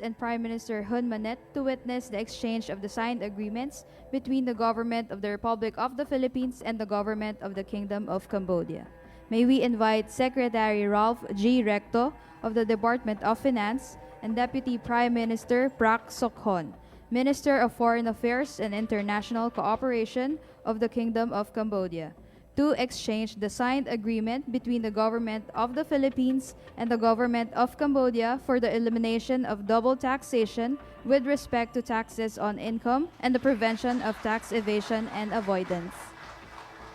and Prime Minister Hun Manet to witness the exchange of the signed agreements between the Government of the Republic of the Philippines and the Government of the Kingdom of Cambodia. May we invite Secretary Ralph G. Recto of the Department of Finance and Deputy Prime Minister Prak Sokhon, Minister of Foreign Affairs and International Cooperation of the Kingdom of Cambodia, to exchange the signed agreement between the Government of the Philippines and the Government of Cambodia for the elimination of double taxation with respect to taxes on income and the prevention of tax evasion and avoidance.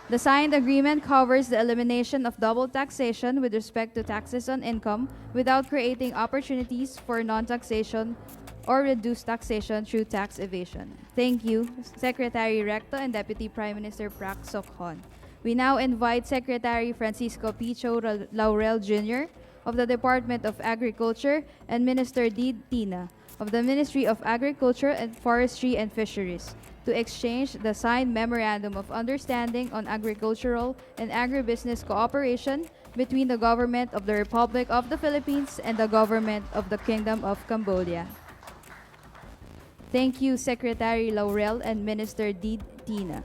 The signed agreement covers the elimination of double taxation with respect to taxes on income without creating opportunities for non-taxation or reduced taxation through tax evasion. Thank you, Secretary Recto and Deputy Prime Minister Prak Sokhon. We now invite Secretary Francisco Picho Laurel Jr. of the Department of Agriculture and Minister Dee Tina of the Ministry of Agriculture and Forestry and Fisheries to exchange the signed Memorandum of Understanding on Agricultural and Agribusiness Cooperation between the Government of the Republic of the Philippines and the Government of the Kingdom of Cambodia. Thank you, Secretary Laurel and Minister Dee Tina.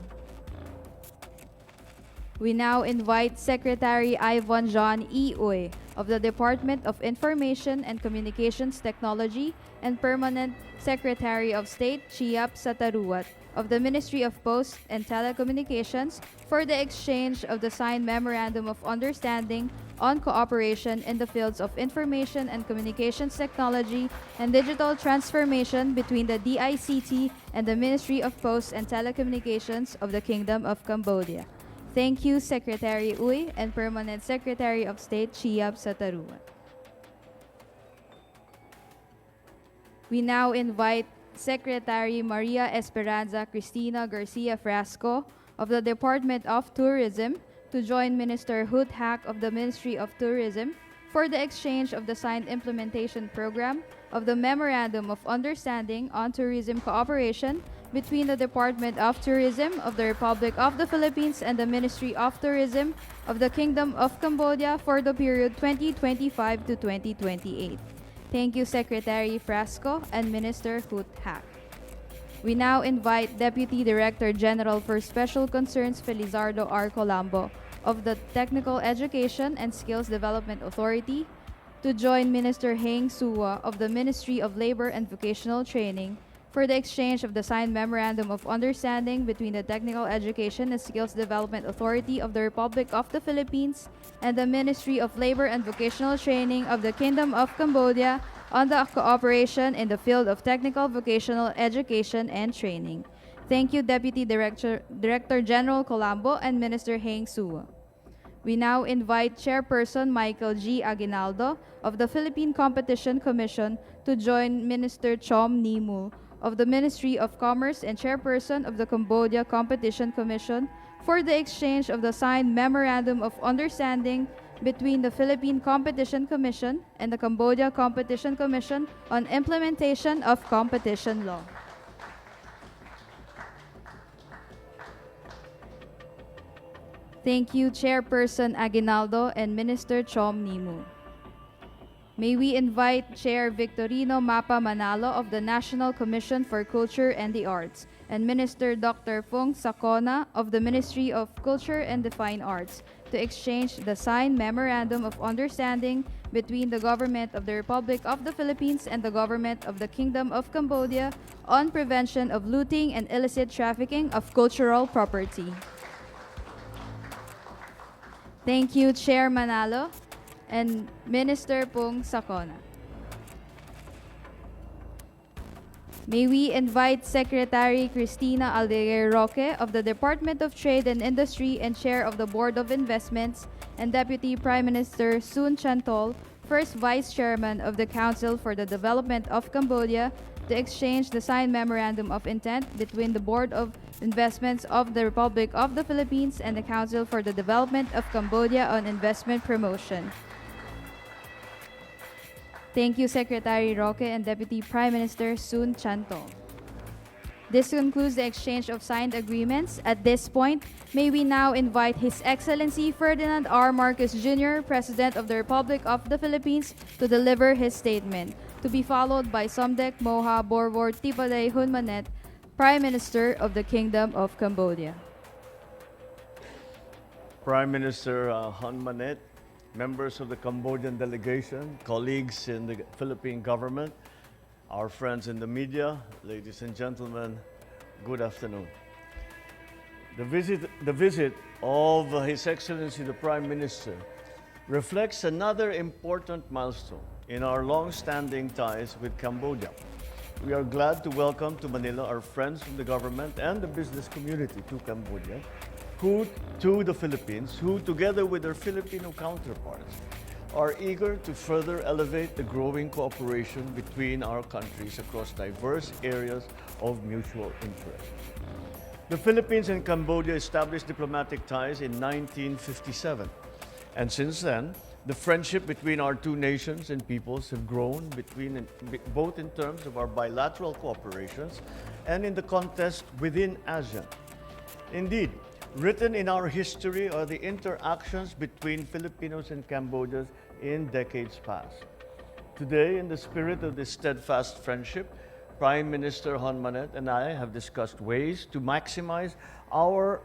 We now invite Secretary Ivan John E. Uy of the Department of Information and Communications Technology and Permanent Secretary of State Chiap Sataruat of the Ministry of Posts and Telecommunications for the exchange of the signed Memorandum of Understanding on cooperation in the fields of information and communications technology and digital transformation between the DICT and the Ministry of Posts and Telecommunications of the Kingdom of Cambodia. Thank you, Secretary Uy and Permanent Secretary of State Chiap Sataruan. We now invite Secretary Maria Esperanza Cristina Garcia Frasco of the Department of Tourism to join Minister Hut Hak of the Ministry of Tourism for the exchange of the signed implementation program of the Memorandum of Understanding on Tourism Cooperation between the Department of Tourism of the Republic of the Philippines and the Ministry of Tourism of the Kingdom of Cambodia for the period 2025 to 2028. Thank you, Secretary Frasco and Minister Hut Hak. We now invite Deputy Director General for Special Concerns Felizardo R. Colambo of the Technical Education and Skills Development Authority to join Minister Heng Suwa of the Ministry of Labor and Vocational Training for the exchange of the signed Memorandum of Understanding between the Technical Education and Skills Development Authority of the Republic of the Philippines and the Ministry of Labor and Vocational Training of the Kingdom of Cambodia on the cooperation in the field of technical vocational education and training. Thank you, Deputy Director General Colambo and Minister Heng Suwa. We now invite Chairperson Michael G. Aguinaldo of the Philippine Competition Commission to join Minister Chom Nimul of the Ministry of Commerce and Chairperson of the Cambodia Competition Commission for the exchange of the signed Memorandum of Understanding between the Philippine Competition Commission and the Cambodia Competition Commission on implementation of competition law. Thank you, Chairperson Aguinaldo and Minister Chom Nimul. May we invite Chair Victorino Mapa Manalo of the National Commission for Culture and the Arts and Minister Dr. Fung Sakona of the Ministry of Culture and the Fine Arts to exchange the signed Memorandum of Understanding between the Government of the Republic of the Philippines and the Government of the Kingdom of Cambodia on prevention of looting and illicit trafficking of cultural property. Thank you, Chair Manalo and Minister Pung Sakona. May we invite Secretary Cristina Aldeguer Roque of the Department of Trade and Industry and Chair of the Board of Investments and Deputy Prime Minister Sun Chantol, First Vice Chairman of the Council for the Development of Cambodia, to exchange the signed Memorandum of Intent between the Board of Investments of the Republic of the Philippines and the Council for the Development of Cambodia on investment promotion. Thank you, Secretary Roque and Deputy Prime Minister Sun Chantol. This concludes the exchange of signed agreements. At this point, may we now invite His Excellency Ferdinand R. Marcos Jr., President of the Republic of the Philippines, to deliver his statement. to be followed by Somdek Moha Borwor Tipaday Hun Manet, Prime Minister of the Kingdom of Cambodia. Prime Minister Hun Manet, members of the Cambodian delegation, colleagues in the Philippine government, our friends in the media, ladies and gentlemen, good afternoon. The visit of His Excellency the Prime Minister reflects another important milestone in our long-standing ties with Cambodia. We are glad to welcome to Manila our friends from the government and the business community to Cambodia, to the Philippines, who together with their Filipino counterparts are eager to further elevate the growing cooperation between our countries across diverse areas of mutual interest. The Philippines and Cambodia established diplomatic ties in 1957, and since then, the friendship between our two nations and peoples have grown both in terms of our bilateral cooperations and in the context within ASEAN. Indeed, written in our history are the interactions between Filipinos and Cambodians in decades past. Today, in the spirit of this steadfast friendship, Prime Minister Hun Manet and I have discussed ways to maximize our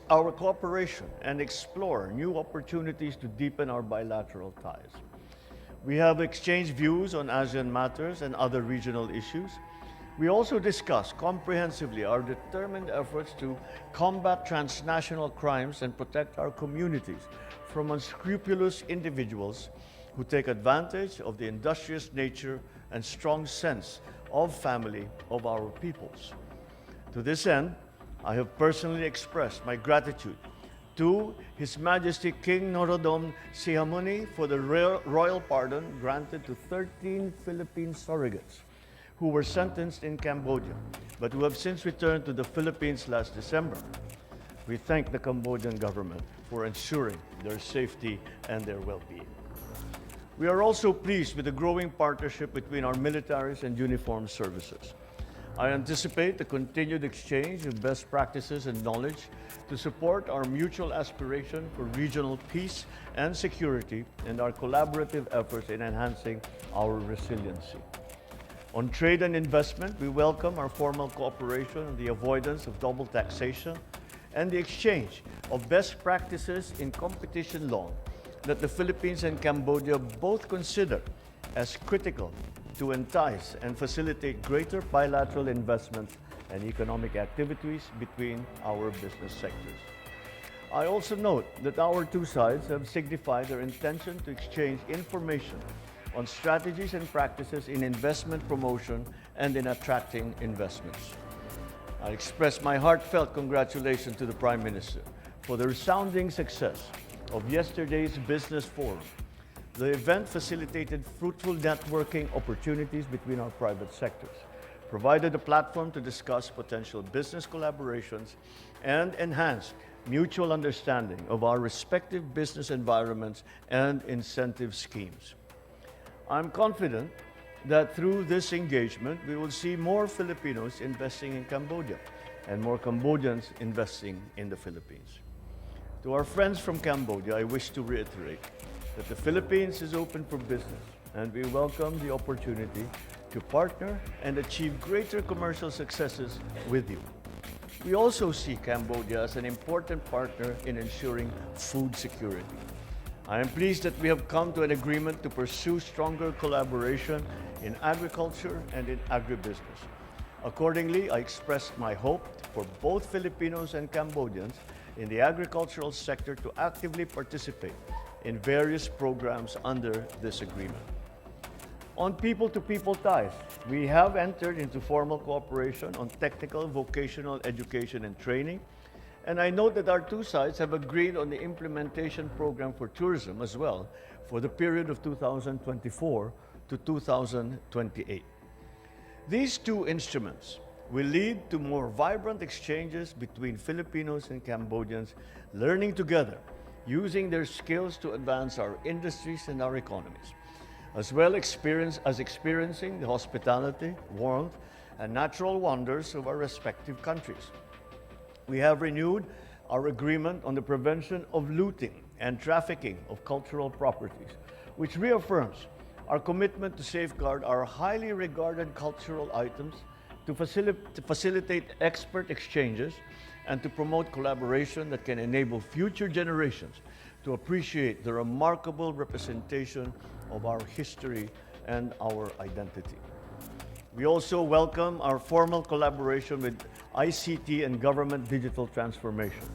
cooperation and explore new opportunities to deepen our bilateral ties. We have exchanged views on ASEAN matters and other regional issues. We also discussed comprehensively our determined efforts to combat transnational crimes and protect our communities from unscrupulous individuals who take advantage of the industrious nature and strong sense of family of our peoples. To this end, I have personally expressed my gratitude to His Majesty King Norodom Sihamuni for the royal pardon granted to 13 Philippine surrogates who were sentenced in Cambodia, but who have since returned to the Philippines last December. We thank the Cambodian government for ensuring their safety and their well-being. We are also pleased with the growing partnership between our militaries and uniformed services. I anticipate the continued exchange of best practices and knowledge to support our mutual aspiration for regional peace and security and our collaborative efforts in enhancing our resiliency. On trade and investment, we welcome our formal cooperation on the avoidance of double taxation and the exchange of best practices in competition law that the Philippines and Cambodia both consider as critical to entice and facilitate greater bilateral investments and economic activities between our business sectors. I also note that our two sides have signified their intention to exchange information on strategies and practices in investment promotion and in attracting investments. I express my heartfelt congratulations to the Prime Minister for the resounding success of yesterday's business forum. The event facilitated fruitful networking opportunities between our private sectors, provided a platform to discuss potential business collaborations, and enhanced mutual understanding of our respective business environments and incentive schemes. I'm confident that through this engagement, we will see more Filipinos investing in Cambodia and more Cambodians investing in the Philippines. To our friends from Cambodia, I wish to reiterate that the Philippines is open for business, and we welcome the opportunity to partner and achieve greater commercial successes with you. We also see Cambodia as an important partner in ensuring food security. I am pleased that we have come to an agreement to pursue stronger collaboration in agriculture and in agribusiness. Accordingly, I expressed my hope for both Filipinos and Cambodians in the agricultural sector to actively participate in various programs under this agreement. On people-to-people ties, we have entered into formal cooperation on technical vocational education and training, and I note that our two sides have agreed on the implementation program for tourism as well for the period of 2024 to 2028. These two instruments will lead to more vibrant exchanges between Filipinos and Cambodians learning together, using their skills to advance our industries and our economies, as well as experiencing the hospitality, warmth, and natural wonders of our respective countries. We have renewed our agreement on the prevention of looting and trafficking of cultural properties, which reaffirms our commitment to safeguard our highly regarded cultural items, to facilitate expert exchanges, and to promote collaboration that can enable future generations to appreciate the remarkable representation of our history and our identity. We also welcome our formal collaboration with ICT and government digital transformation.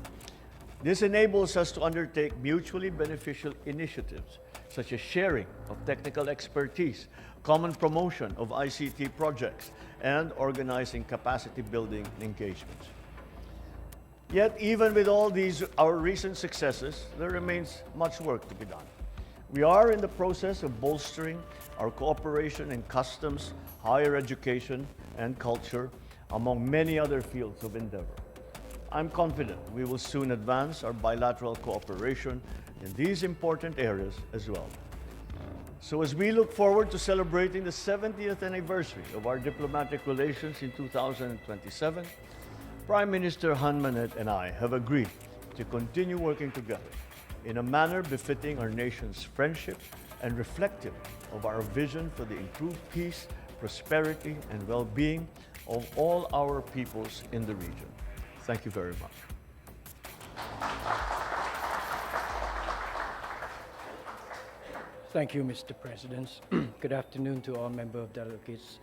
This enables us to undertake mutually beneficial initiatives, such as sharing of technical expertise, common promotion of ICT projects, and organizing capacity building engagements. Yet, even with all these, our recent successes, there remains much work to be done. We are in the process of bolstering our cooperation in customs, higher education, and culture, among many other fields of endeavor. I'm confident we will soon advance our bilateral cooperation in these important areas as well. So as we look forward to celebrating the 70th anniversary of our diplomatic relations in 2027, Prime Minister Hun Manet and I have agreed to continue working together in a manner befitting our nation's friendship and reflective of our vision for the improved peace, prosperity, and well-being of all our peoples in the region. Thank you very much. Thank you, Mr. President. Good afternoon to all members of delegates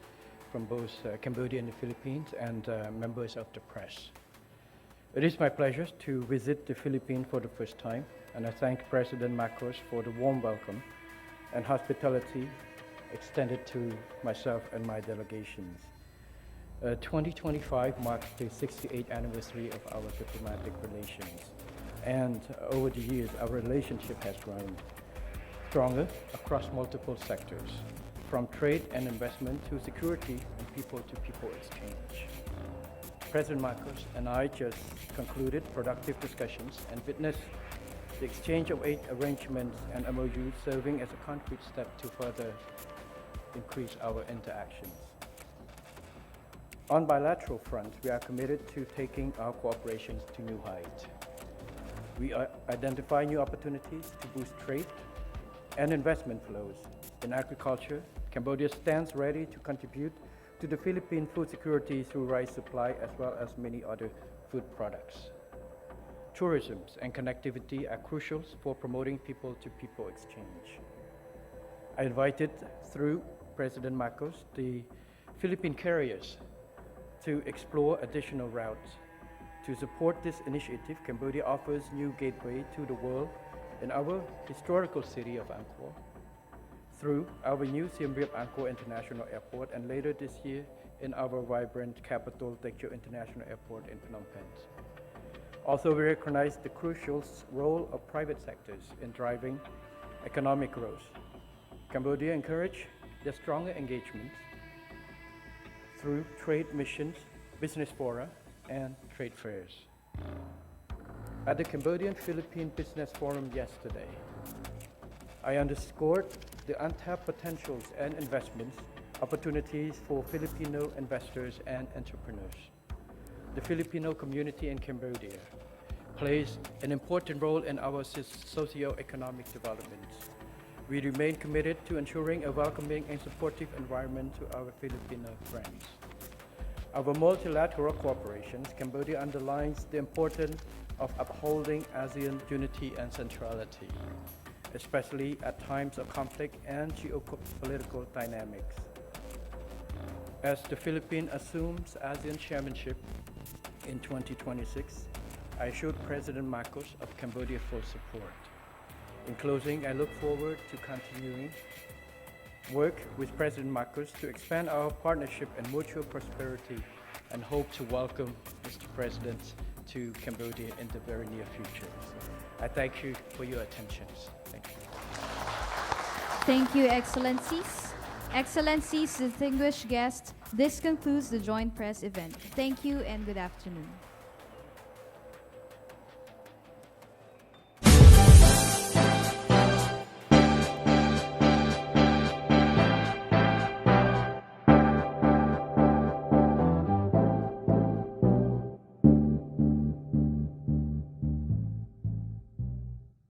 from both Cambodia and the Philippines and members of the press. It is my pleasure to visit the Philippines for the first time, and I thank President Marcos for the warm welcome and hospitality extended to myself and my delegations. 2025 marks the 68th anniversary of our diplomatic relations, and over the years, our relationship has grown stronger across multiple sectors, from trade and investment to security and people-to-people exchange. President Marcos and I just concluded productive discussions and witnessed the exchange of 8 arrangements and MOUs, serving as a concrete step to further increase our interactions. On bilateral front, we are committed to taking our cooperations to new heights. We identify new opportunities to boost trade and investment flows. In agriculture, Cambodia stands ready to contribute to the Philippine food security through rice supply as well as many other food products. Tourism and connectivity are crucial for promoting people-to-people exchange. I invited, through President Marcos, the Philippine carriers to explore additional routes. To support this initiative, Cambodia offers new gateway to the world in our historical city of Angkor, through our new Siem Reap Angkor International Airport, and later this year in our vibrant capital, Techo International Airport in Phnom Penh. Also, we recognize the crucial role of private sectors in driving economic growth. Cambodia encourage their stronger engagement through trade missions, business fora, and trade fairs. At the Cambodian-Philippine Business Forum yesterday, I underscored the untapped potentials and investments opportunities for Filipino investors and entrepreneurs. The Filipino community in Cambodia plays an important role in our socio-economic development. We remain committed to ensuring a welcoming and supportive environment to our Filipino friends. Our multilateral cooperations, Cambodia underlines the importance of upholding ASEAN unity and centrality, especially at times of conflict and geopolitical dynamics. As the Philippines assumes ASEAN chairmanship in 2026, I assured President Marcos of Cambodia full support. In closing, I look forward to continuing work with President Marcos to expand our partnership and mutual prosperity, and hope to welcome Mr. President to Cambodia in the very near future. I thank you for your attention. Thank you. Thank you, Excellencies. Excellencies, distinguished guests, this concludes the joint press event. Thank you and good afternoon.